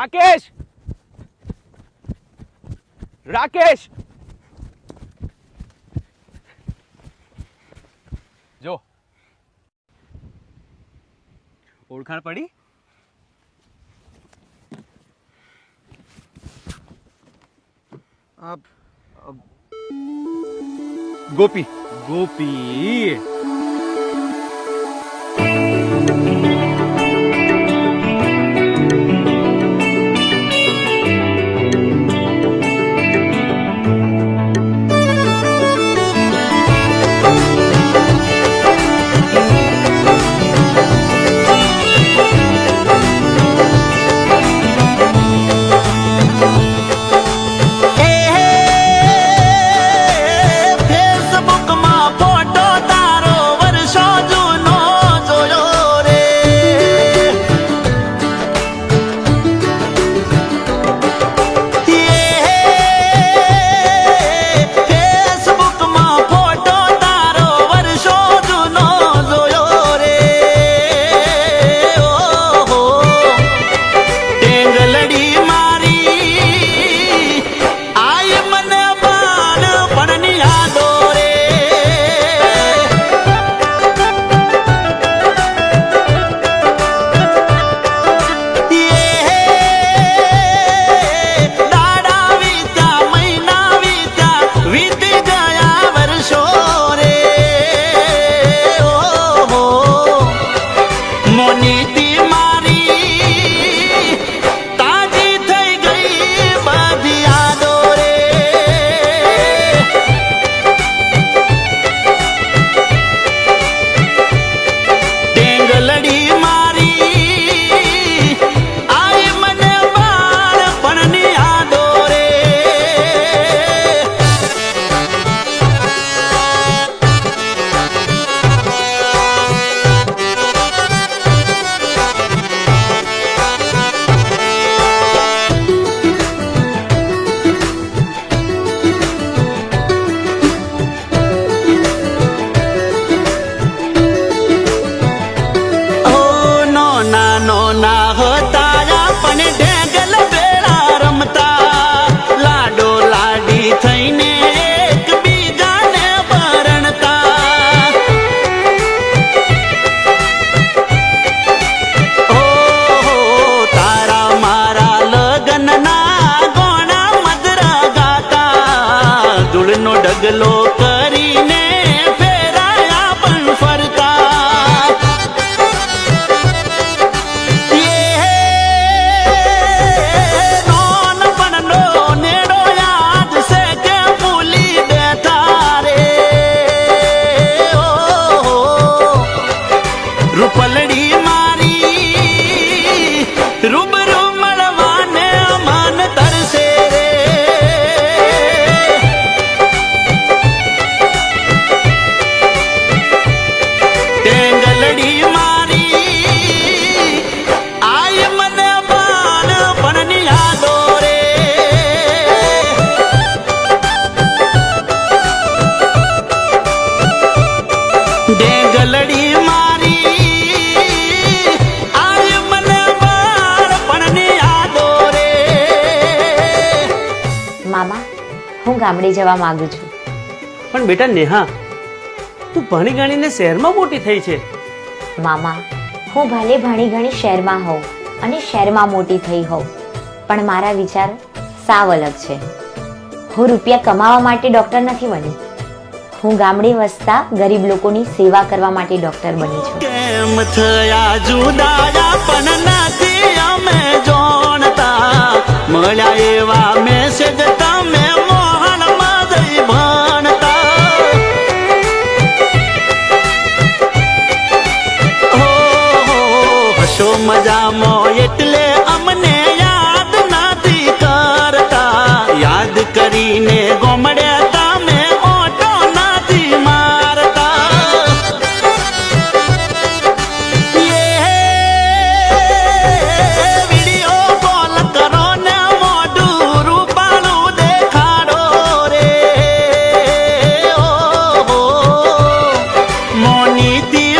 રાકેશ રાકેશ જો ઓળખાણ પડી? ગોપી ગોપી ડગલો કરીને ફેરાયા પણ ફરતા નોન પણ નો નેડો યાદ છે કે ભૂલી બેઠા રે રૂપલડી મારી રૂબરૂ મળવાને મન તરસે રે ટેંગલડી મારી આય મને બાળપણની યાદો રે ટેંગલડી મારી આય મને બાળપણની યાદો રે. મામા, હું ગામડે જવા માંગુ છું. પણ બેટા નેહા, તું ભણી ગણીને શહેરમાં મોટી થઈ છે. મામા, હું ભલે ભણી ગણી શહેરમાં હોઉં અને શહેરમાં મોટી થઈ હોઉં, પણ મારા વિચાર સાવ અલગ છે. હું રૂપિયા કમાવા માટે ડોક્ટર નથી બની. હું ગામડે વસતા ગરીબ લોકોની સેવા કરવા માટે ડોક્ટર બની છું. કેમ થયા જુદાયા પણ નથી અમે જોણતા, મળ્યા એવા મેસેજ તમે મોહનમાં જઈ ભણતા. હશો મજામાં એટલે અમને યાદ નથી કરતા, યાદ કરીને ગોમડે તમે ઓટો નથી મારતા. વિડીયો કોલ કરો ને મોઢું રૂપાળું દેખાડો રે મોનીતી